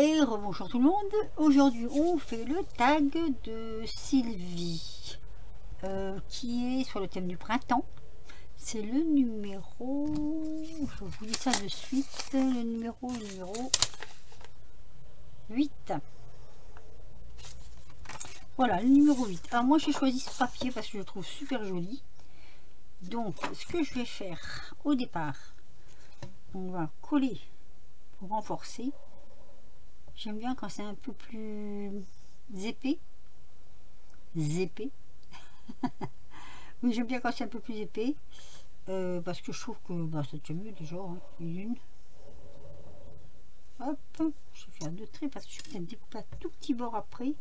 Et rebonjour tout le monde. Aujourd'hui on fait le tag de Sylvie qui est sur le thème du printemps. C'est le numéro, je vous dis ça de suite, le numéro 8. Voilà, le numéro 8. Alors moi j'ai choisi ce papier parce que je le trouve super joli. Donc ce que je vais faire au départ, on va coller pour renforcer. J'aime bien quand c'est un peu plus épais. Oui, j'aime bien quand c'est un peu plus épais. Parce que je trouve que ça tient mieux déjà. Hein, une. Hop, je vais faire 2 traits parce que je vais peut-être découper un tout petit bord après.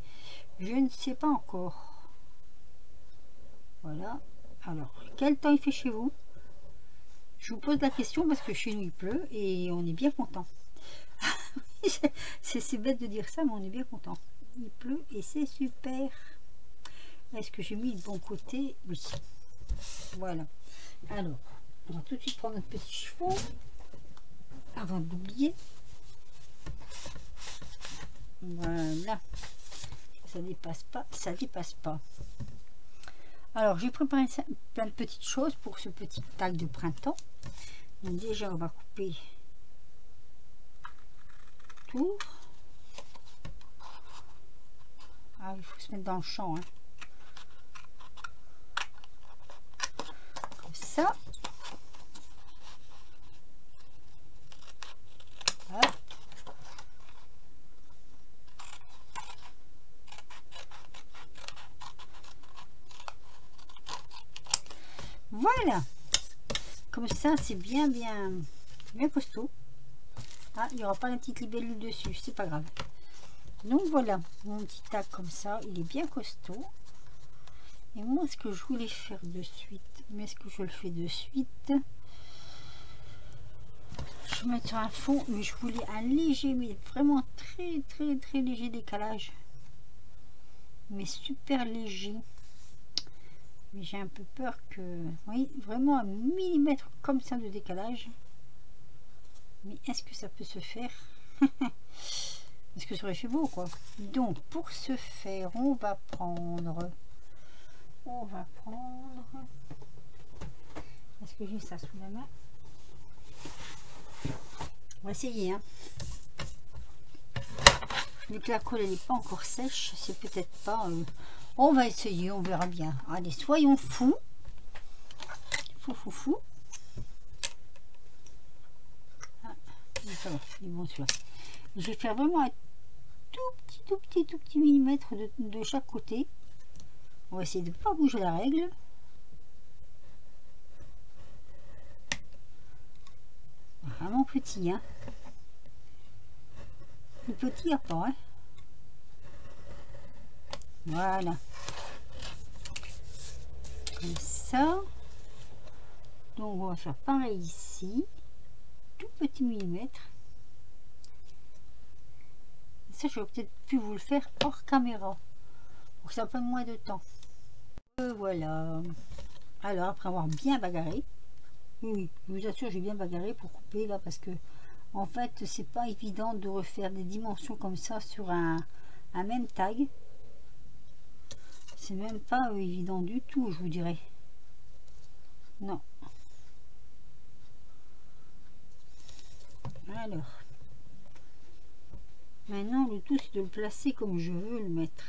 Je ne sais pas encore. Voilà. Alors, quel temps il fait chez vous? Je vous pose la question parce que chez nous il pleut et on est bien content. C'est bête de dire ça, mais on est bien content. Il pleut et c'est super. Est-ce que j'ai mis le bon côté? Oui. Voilà. Alors, on va tout de suite prendre notre petit chiffon avant d'oublier. Voilà. Ça dépasse pas, ça dépasse pas. Alors, j'ai préparé plein de petites choses pour ce petit tag de printemps. Donc déjà, on va couper tout. Ah, il faut se mettre dans le champ. Hein. Comme ça. Hop. Voilà. Comme ça, c'est bien costaud. Ah, il n'y aura pas la petite libellule dessus, c'est pas grave. Donc voilà, mon petit tag comme ça, il est bien costaud. Et moi, ce que je voulais faire de suite, mais est-ce que je le fais de suite? Je vais mettre un fond, mais je voulais un léger, mais vraiment très léger décalage. Mais super léger. Mais j'ai un peu peur que, oui, vraiment un millimètre comme ça de décalage. Mais est-ce que ça peut se faire? Est-ce que ça aurait fait beau quoi? Donc pour ce faire, on va prendre. Est-ce que j'ai ça sous la main? On va essayer. Hein. Vu que la colle elle n'est pas encore sèche, c'est peut-être pas. On va essayer, on verra bien. Allez, soyons fous. Fou. Ah, ça va, il est bon celui-là. Je vais faire vraiment un tout petit millimètre de chaque côté. On va essayer de ne pas bouger la règle. Vraiment petit, hein. Le petit, il n'y a pas, hein. Voilà. Comme ça. Donc, on va faire pareil ici. Tout petit millimètre. Ça, je vais peut-être plus vous le faire hors caméra. Pour que ça prenne moins de temps. Voilà. Alors, après avoir bien bagarré. Oui, je vous assure, j'ai bien bagarré pour couper là parce que en fait, c'est pas évident de refaire des dimensions comme ça sur un même tag. C'est même pas évident du tout, je vous dirais. Non. Alors. Maintenant, le tout, c'est de le placer comme je veux le mettre.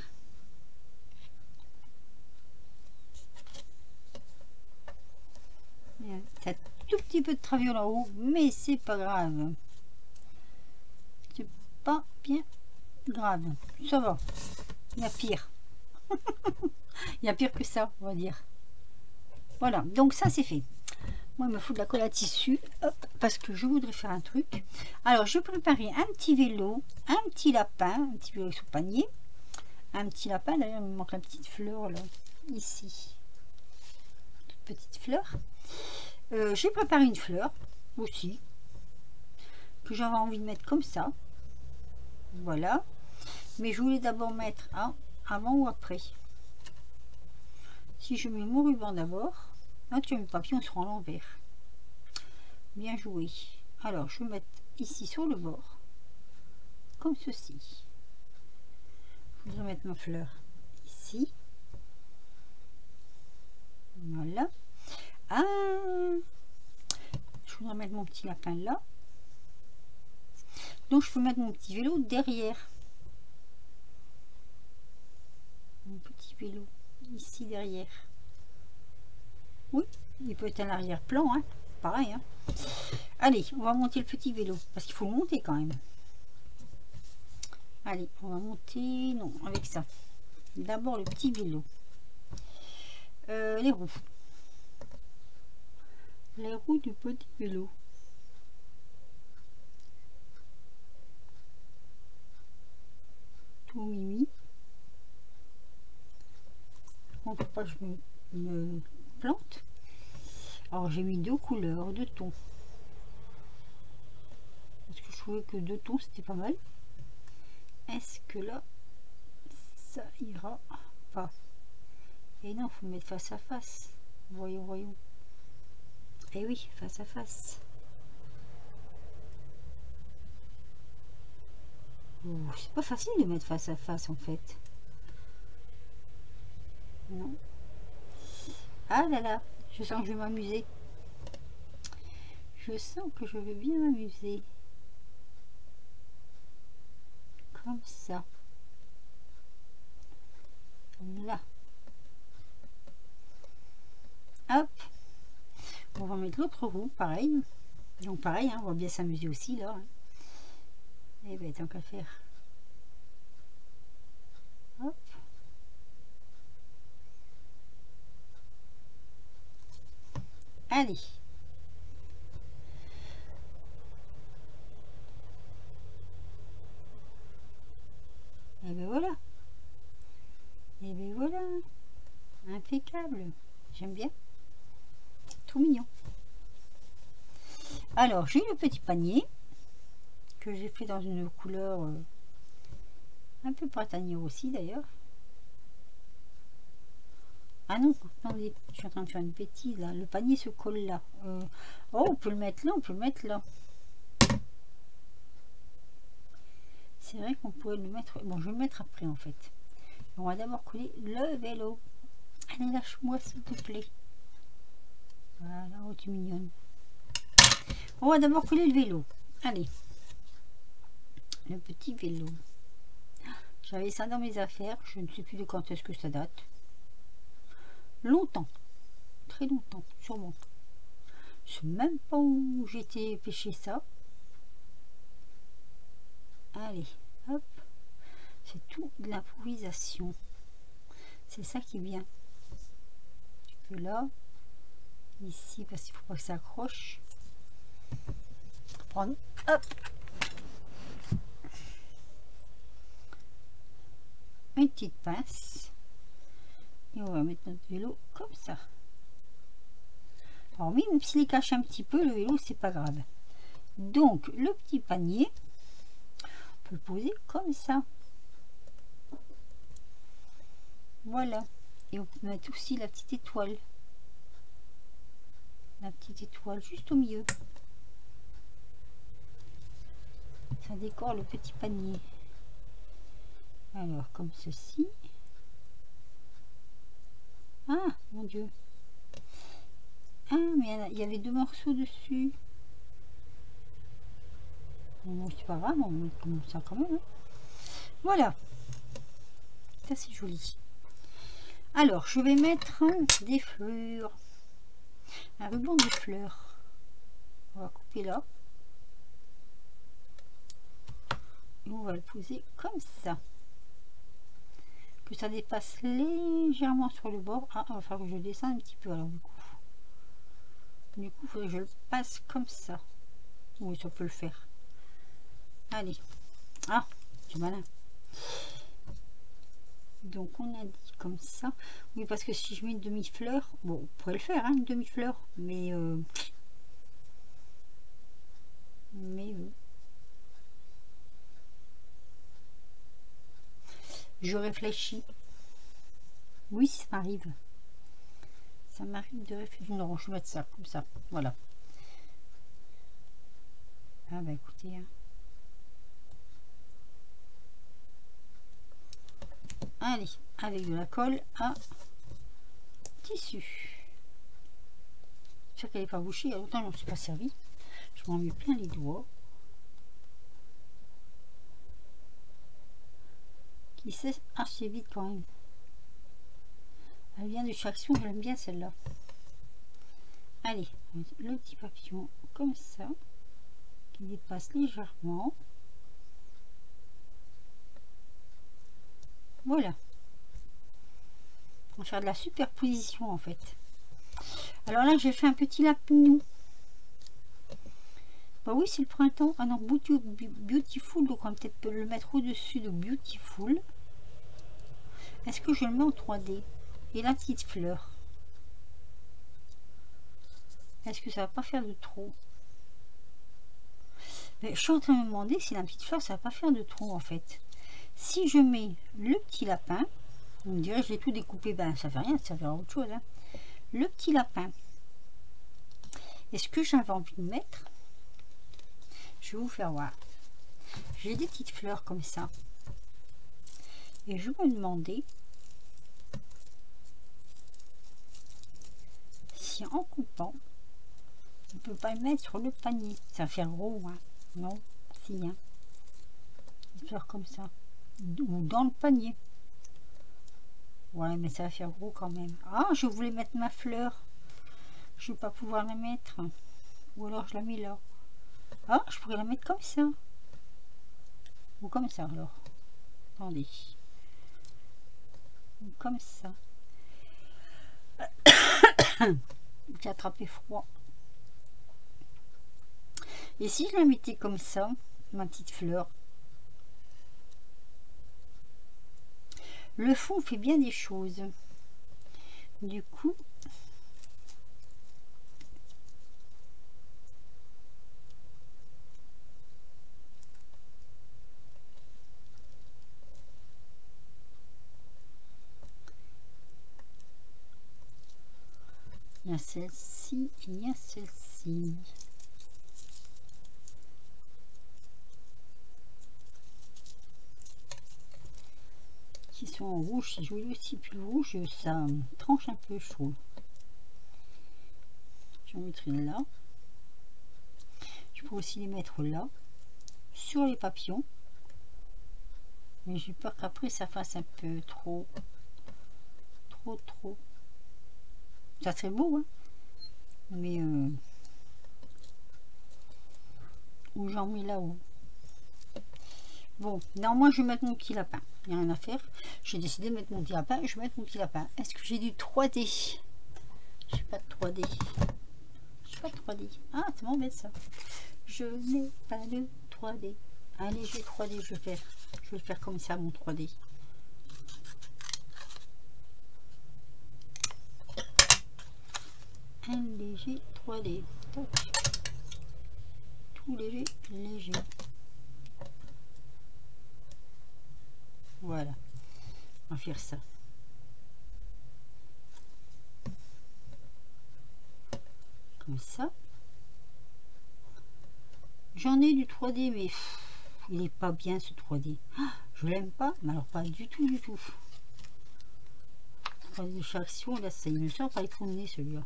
Il y a un tout petit peu de traviole en haut, mais c'est pas grave. C'est pas bien grave. Ça va. Il y a pire. Il y a pire que ça, on va dire. Voilà, donc ça c'est fait. Moi, il me faut de la colle à tissu, hop, parce que je voudrais faire un truc. Alors, je préparais un petit vélo, un petit lapin, un petit vélo avec son panier. Un petit lapin, d'ailleurs, il me manque la petite fleur, là, ici. Toute petite fleur. J'ai préparé une fleur, aussi, que j'avais envie de mettre comme ça. Voilà. Mais je voulais d'abord mettre avant ou après. Si je mets mon ruban d'abord, là, tu as mes papillons seront à l'envers. Bien joué. Alors, je vais mettre ici sur le bord. comme ceci. Je voudrais mettre ma fleur ici. Voilà. Ah, je voudrais mettre mon petit lapin là. Donc je peux mettre mon petit vélo derrière. Mon petit vélo ici derrière. Oui, il peut être à l'arrière-plan, hein. Pareil. Hein. Allez, on va monter le petit vélo parce qu'il faut le monter quand même. Allez, on va monter, non, avec ça. D'abord le petit vélo. Les roues. Les roues du petit vélo. Tout mimi. On ne peut pas que je me plante. Alors j'ai mis 2 couleurs, 2 tons. Parce que je trouvais que 2 tons c'était pas mal. Est-ce que là ça ira pas? Et non, il faut mettre face à face. Voyons, voyons. Et oui, face à face. Oh, c'est pas facile de mettre face à face en fait. Non. Ah là là, je sens que je vais m'amuser. Je sens que je vais bien m'amuser. Comme ça. Là. Hop. On va mettre l'autre roue, pareil. Donc pareil, hein, on va bien s'amuser aussi là. Hein. Et bien tant qu'à faire. Hop. Allez. Et ben voilà. Et ben voilà. Impeccable. J'aime bien. Tout mignon. Alors, j'ai le petit panier que j'ai fait dans une couleur un peu printanière aussi d'ailleurs. Ah non, attendez, je suis en train de faire une bêtise là. Le panier se colle là. Oh, on peut le mettre là, on peut le mettre là. C'est vrai qu'on pourrait le mettre. Bon, je vais le mettre après en fait. On va d'abord coller le vélo. Allez, lâche-moi s'il te plaît. Voilà, oh, tu es mignonne. On va d'abord coller le vélo. Allez. Le petit vélo. J'avais ça dans mes affaires. Je ne sais plus de quand est-ce que ça date. Longtemps. Très longtemps, sûrement. Je ne sais même pas où j'étais pêché ça. Allez, hop. C'est tout de l'improvisation. C'est ça qui est bien. Que là, ici, parce qu'il ne faut pas que ça accroche. Prendre, hop. Une petite pince. Et on va mettre notre vélo comme ça. Alors même s'il cache un petit peu, le vélo, c'est pas grave. Donc, le petit panier, on peut le poser comme ça. Voilà. Et on peut mettre aussi la petite étoile. La petite étoile juste au milieu. Ça décore le petit panier. Alors, comme ceci. Ah, mon Dieu. Ah, mais il y avait 2 morceaux dessus. Bon, c'est pas grave, on met comme ça quand même. Hein. Voilà. Ça, c'est joli. Alors, je vais mettre des fleurs. Un ruban de fleurs. On va couper là. Et on va le poser comme ça. Que ça dépasse légèrement sur le bord. Ah, il va falloir que je descende un petit peu alors du coup. Du coup, il faudrait que je le passe comme ça. Oui, ça peut le faire. Allez. Ah, c'est malin. Donc on a dit comme ça. Oui, parce que si je mets une demi-fleur, bon, on pourrait le faire, hein, une demi-fleur, mais je réfléchis. Oui, ça m'arrive. Ça m'arrive de réfléchir. Non, je vais mettre ça comme ça. Voilà. Ah bah écoutez. Hein. Allez, avec de la colle à tissu. J'espère qu'elle n'est pas bouchée. Il y a longtemps, je ne me suis pas servi. Je m'en mets plein les doigts. Qui sèche assez vite quand même. Elle vient de chaque action, j'aime bien celle-là. Allez, le petit papillon comme ça, qui dépasse légèrement. Voilà. On va faire de la superposition en fait. Alors là, j'ai fait un petit lapinou. Bah oui, c'est le printemps. Ah non, Beautiful, donc on va peut-être le mettre au-dessus de Beautiful. Est-ce que je le mets en 3D? Et la petite fleur. Est-ce que ça va pas faire de trop? Mais je suis en train de me demander si la petite fleur, ça va pas faire de trop en fait. Si je mets le petit lapin, vous me direz, je l'ai tout découpé, ben ça fait rien, ça fait autre chose. Hein. Le petit lapin, est-ce que j'avais envie de mettre? Je vais vous faire voir. J'ai des petites fleurs comme ça. Et je me demandais si en coupant, on ne peut pas le mettre sur le panier. Ça va faire gros, hein. Non, si, hein. Des fleurs comme ça. Ou dans le panier. Ouais, mais ça va faire gros quand même. Ah, je voulais mettre ma fleur. Je ne vais pas pouvoir la mettre. Ou alors je la mets là. Ah, je pourrais la mettre comme ça. Ou comme ça alors. Attendez. Ou comme ça. J'ai attrapé froid. Et si je la mettais comme ça, ma petite fleur, le fond fait bien des choses. Du coup, il y a celle-ci, il y a celle-ci. Qui sont en rouge, c'est joli aussi, puis le rouge, ça tranche un peu chaud. Je vais mettre là. Je peux aussi les mettre là, sur les papillons. Mais j'ai peur qu'après ça fasse un peu trop. Ça serait beau, hein. Mais où j'en mets là-haut. Bon, non, moi je vais mettre mon petit lapin. Il n'y a rien à faire. J'ai décidé de mettre mon petit lapin. Je vais mettre mon petit lapin. Est-ce que j'ai du 3D? J'ai pas de 3D. J'ai pas de 3D. Ah, c'est m'embête ça. Je n'ai pas de 3D. Un léger 3D, je vais faire. Je vais le faire comme ça, mon 3D. Un léger 3D. Tout léger, léger. Voilà. On va faire ça. Comme ça. J'en ai du 3D, mais il est pas bien ce 3D. Ah, je l'aime pas, mais alors pas du tout, du tout. 3D de chaque action, là, ça il me sort pas être nez celui-là.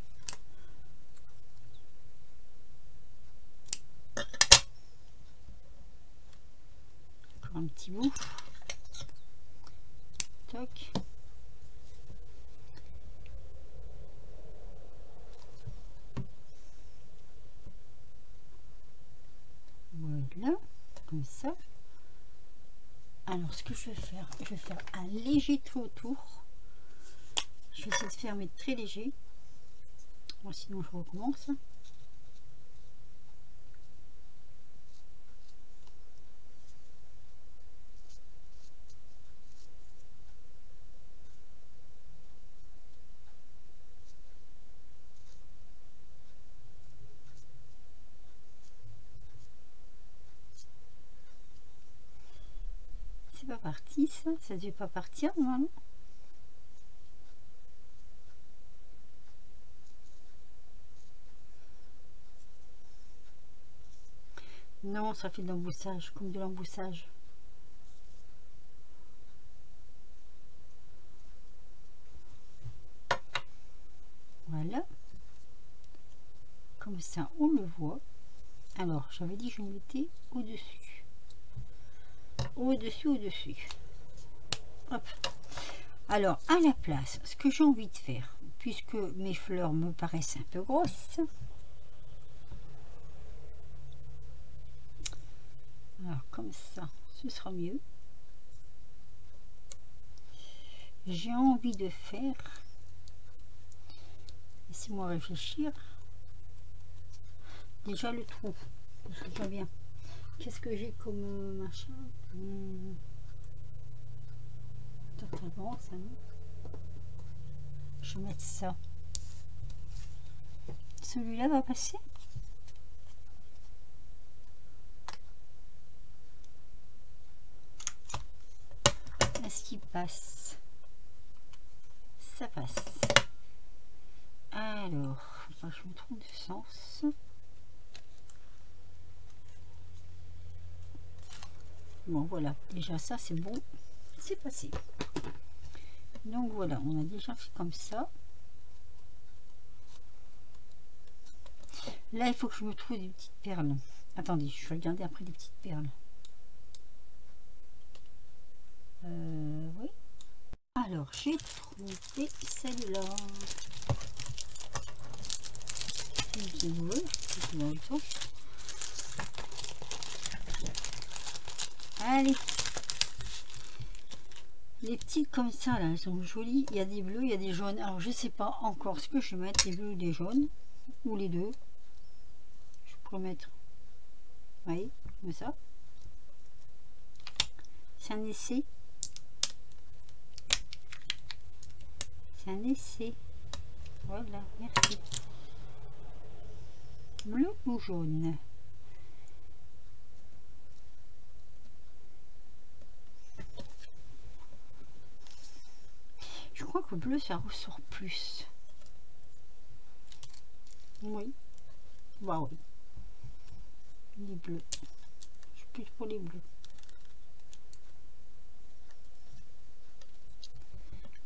Encore un petit bout. Toc. Voilà, comme ça. Alors ce que je vais faire un léger trait autour. Je vais essayer de faire mettre très léger. Bon, sinon je recommence. C'est pas parti ça devait pas partir normalement. Non, ça fait de l'emboussage, comme de l'emboussage. comme ça on le voit. Alors j'avais dit que je le mettais au-dessus, au-dessus. Hop. Alors à la place, ce que j'ai envie de faire, puisque mes fleurs me paraissent un peu grosses, alors comme ça ce sera mieux. J'ai envie de faire, laissez-moi réfléchir, déjà le trou, parce que pas bien. Qu'est-ce que j'ai comme machin? Totalement, ça, non? Je vais mettre ça. Celui-là va passer. Est-ce qu'il passe? Ça passe. Alors, je me trompe de sens. Bon, voilà. Déjà, ça, c'est bon. C'est passé. Donc, voilà. On a déjà fait comme ça. Là, il faut que je me trouve des petites perles. Attendez, je vais regarder après des petites perles. Oui. Alors, j'ai trouvé celle-là. Allez. Les petites comme ça, là, elles sont jolies. Il y a des bleus, il y a des jaunes. Alors, je sais pas encore ce que je vais mettre, les bleus ou les jaunes. Ou les deux. Je pourrais mettre... Oui, comme ça. C'est un essai. C'est un essai. Voilà, merci. Bleu ou jaune? Je crois que le bleu, ça ressort plus. Oui. Bah oui. Les bleus. Je suis plus pour les bleus.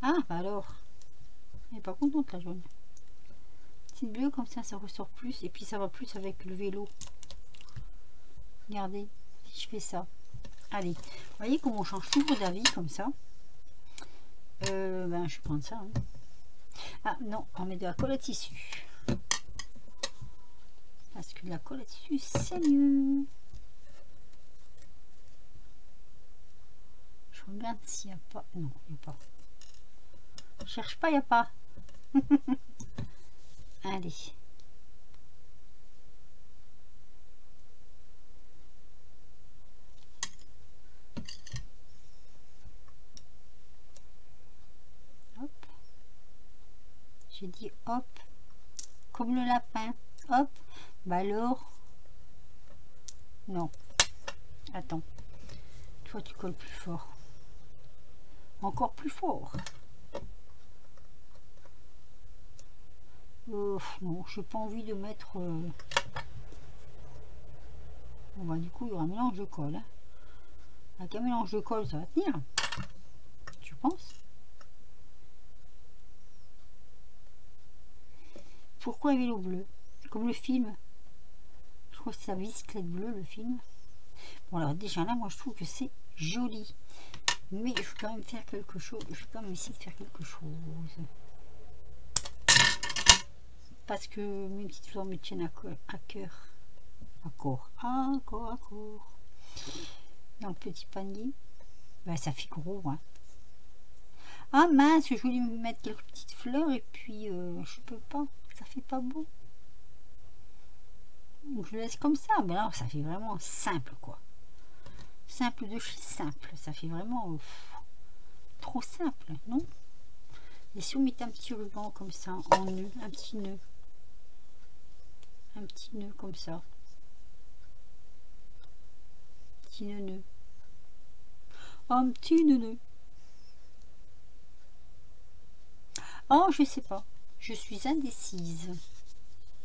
Ah, bah alors. Elle n'est pas contente, la jaune. Petite bleue, comme ça ressort plus. Et puis, ça va plus avec le vélo. Regardez, si je fais ça. Allez. Vous voyez comment on change toujours d'avis, comme ça. Ben, je vais prendre ça. Hein. Ah, non, on met de la colle à tissu. Parce que la colle à tissu, c'est mieux. Je regarde s'il n'y a pas. Non, il n'y a pas. Je cherche pas, il n'y a pas. Allez. Hop. J'ai dit hop. Comme le lapin. Hop. Bah alors. Non. Attends. Toi, tu colles plus fort. Encore plus fort. Non, j'ai pas envie de mettre... Bon, bah, du coup, il y aura un mélange de colle. Hein. Avec un mélange de colle, ça va tenir. Tu penses? Pourquoi un vélo bleu? Comme le film. Je crois que c'est sa bicyclette bleue, le film. Bon, alors déjà là, moi, je trouve que c'est joli. Mais je vais quand même faire quelque chose. Je vais quand même essayer de faire quelque chose. Parce que mes petites fleurs me tiennent à cœur. Encore. Dans le petit panier. Ben, ça fait gros. Hein. Ah mince, je voulais me mettre quelques petites fleurs et puis je peux pas. Ça fait pas beau. Donc je le laisse comme ça. Mais alors ça fait vraiment simple quoi. Simple de chez simple. Ça fait vraiment trop simple, non? Et si on met un petit ruban comme ça en nœud, un petit nœud comme ça, petit nœud, un petit nœud. Oh, je sais pas, je suis indécise,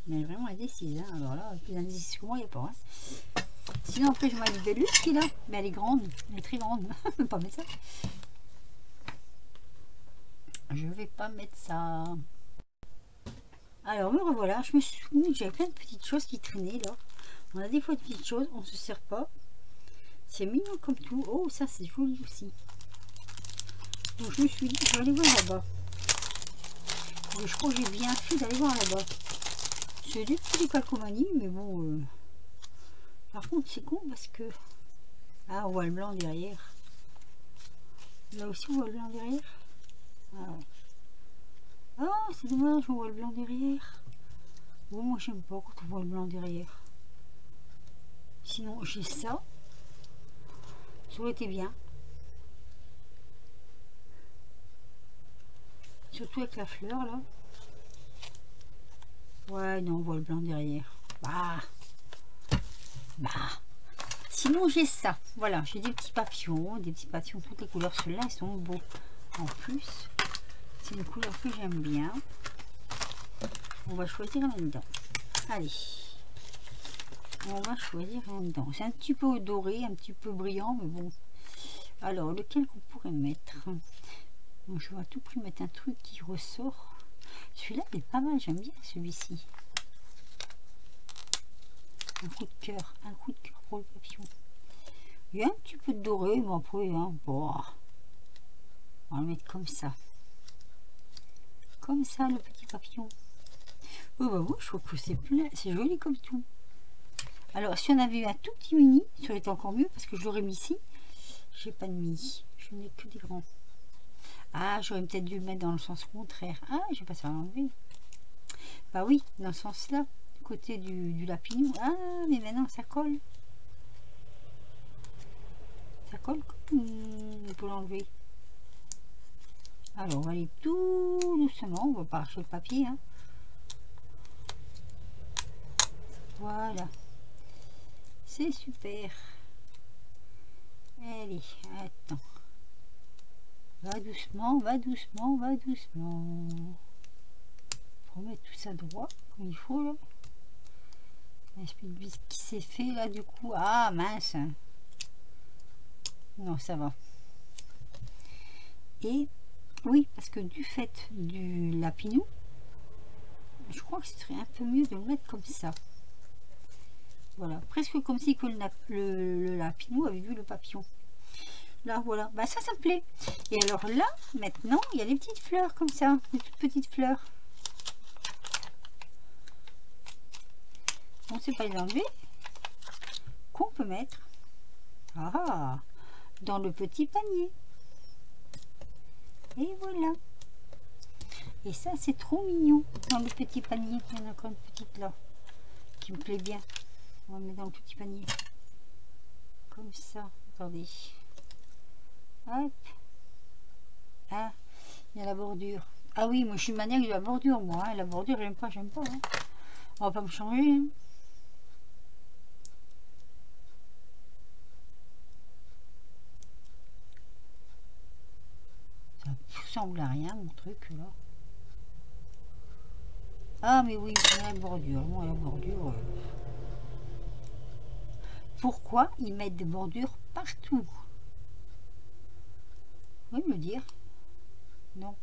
mais vraiment indécise. Hein. Alors là, plus indécise que moi, il n'y a pas. Hein. Sinon après je mets une belle qui là, mais elle est grande, elle est très grande. Pas mettre ça. Je vais pas mettre ça. Alors me revoilà, je me suis souvenu que j'avais plein de petites choses qui traînaient là. On a des fois de petites choses, on se sert pas. C'est mignon comme tout. Oh, ça c'est joli aussi. Donc je me suis dit, je vais aller voir là-bas. Je crois que j'ai bien fait d'aller voir là-bas. C'est des petits calcomanies, mais bon. Par contre, c'est con parce que... Ah, on voit le blanc derrière. Là aussi, on voit le blanc derrière. Ah, ouais. Ah, c'est dommage, on voit le blanc derrière. Bon, moi, j'aime pas quand on voit le blanc derrière. Sinon, j'ai ça. Ça aurait été bien. Surtout avec la fleur, là. Ouais, non, on voit le blanc derrière. Bah. Sinon, j'ai ça. Voilà, j'ai des petits papillons, toutes les couleurs. Ceux-là, ils sont beaux. En plus, c'est une couleur que j'aime bien. On va choisir là-dedans. Allez. On va choisir là-dedans. C'est un petit peu doré, un petit peu brillant, mais bon. Alors, lequel qu'on pourrait mettre? Donc, je vais à tout prix mettre un truc qui ressort. Celui-là, il est pas mal. J'aime bien celui-ci. Un coup de cœur pour le papillon. Il y a un petit peu de doré, mais après, hein, bon, on va le mettre comme ça. Comme ça, le petit papillon. Oh bah oui, je trouve que c'est plein, c'est joli comme tout. Alors, si on avait eu un tout petit mini, ça aurait été encore mieux parce que je l'aurais mis ici. J'ai pas de mini, je n'ai que des grands. Ah, j'aurais peut-être dû le mettre dans le sens contraire. Ah, je vais pas ça l'enlever. Bah oui, dans ce sens-là, côté du lapinou. Ah, mais maintenant ça colle. Ça colle comme on peut l'enlever. Alors, on va aller tout doucement. On va pas arracher le papier. Hein. Voilà. C'est super. Allez, attends. Va doucement, va doucement, va doucement. Pour mettre tout ça droit, comme il faut, là. L'esprit de vis qui s'est fait, là, du coup. Ah, mince. Non, ça va. Et, oui, parce que du fait du lapinou, je crois que ce serait un peu mieux de le mettre comme ça. Voilà, presque comme si que le lapinou avait vu le papillon. Là, voilà. Bah, ça me plaît. Et alors là, maintenant, il y a des petites fleurs comme ça. Des toutes petites fleurs. On ne sait pas les enlever. Qu'on peut mettre dans le petit panier. Et voilà. Et ça, c'est trop mignon. Dans le petit panier. Il y en a encore une petite là. Qui me plaît bien. On va mettre dans le petit panier. Comme ça. Attendez. Hop. Ah, il y a la bordure. Ah oui, moi je suis maniaque de la bordure, moi. Hein. La bordure, j'aime pas. Hein. On va pas me changer. Hein. Ça ressemble à rien, mon truc, là. Ah, mais oui, la bordure. Moi, la bordure... Pourquoi ils mettent des bordures partout? Vous pouvez me le dire? Non.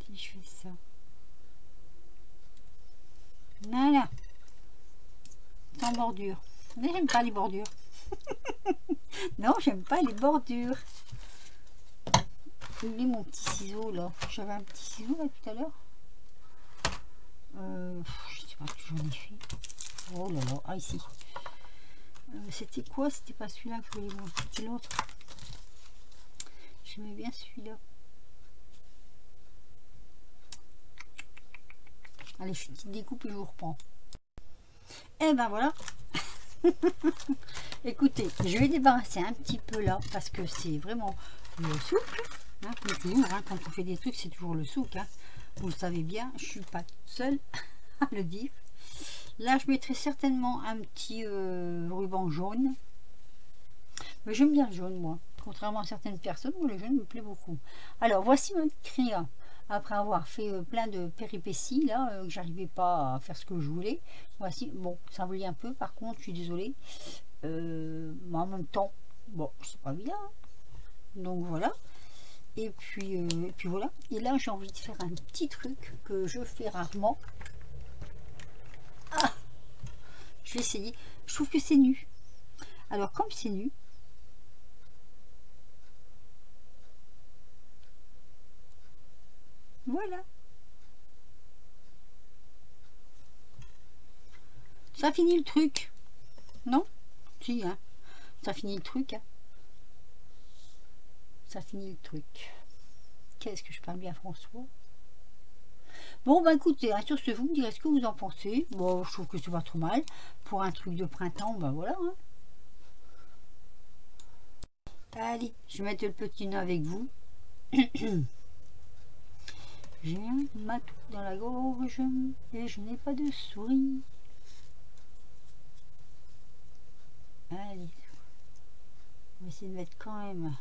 Si je fais ça. Voilà. Sans bordure. Mais j'aime pas les bordures. Non, j'aime pas les bordures. Où est mon petit ciseau là? J'avais un petit ciseau là tout à l'heure. Je sais pas que j'en ai fait. Oh là là, ah ici. C'était quoi? C'était pas celui-là que je voulais voir, c'était l'autre. J'aimais bien celui-là. Allez, je découpe et je vous reprends. Et ben voilà. Écoutez, je vais débarrasser un petit peu là parce que c'est vraiment le souple. Hein, comme toujours, hein, quand on fait des trucs, c'est toujours le souk. Hein. Vous le savez bien, je suis pas seule à le dire. Là, je mettrai certainement un petit ruban jaune. Mais j'aime bien le jaune, moi. Contrairement à certaines personnes, moi, le jaune me plaît beaucoup. Alors, voici mon crayon. Après avoir fait plein de péripéties, là, que j'arrivais pas à faire ce que je voulais. Voici, bon, ça brille un peu, par contre, je suis désolée. Mais en même temps, bon, c'est pas bien. Hein. Donc, voilà. puis voilà. Et là, j'ai envie de faire un petit truc que je fais rarement. Ah, je vais essayer. Je trouve que c'est nu. Alors, comme c'est nu, voilà. Ça finit le truc. Non? Si, hein. Ça finit le truc. Hein. Ça finit le truc. Qu'est-ce que je parle bien, François? Bon, bah écoutez, hein, sur ce, vous me direz ce que vous en pensez. Bon, je trouve que c'est pas trop mal. Pour un truc de printemps, bah voilà. Hein. Allez, je vais mettre le petit nœud avec vous. J'ai un matou dans la gorge et je n'ai pas de souris. Allez, on va essayer de mettre quand même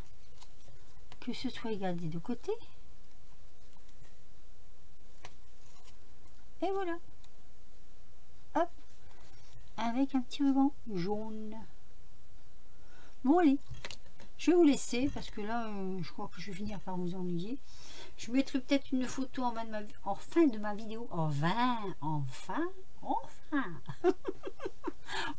que ce soit égal des deux côtés. Et voilà. Hop, avec un petit ruban jaune. Bon allez, je vais vous laisser parce que là, je crois que je vais finir par vous ennuyer. Je mettrai peut-être une photo en fin de ma vidéo. Enfin.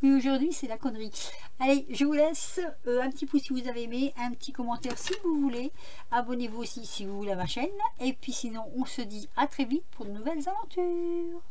Oui, aujourd'hui, c'est la connerie. Allez, je vous laisse. Un petit pouce si vous avez aimé, un petit commentaire si vous voulez. Abonnez-vous aussi si vous voulez à ma chaîne. Et puis sinon, on se dit à très vite pour de nouvelles aventures.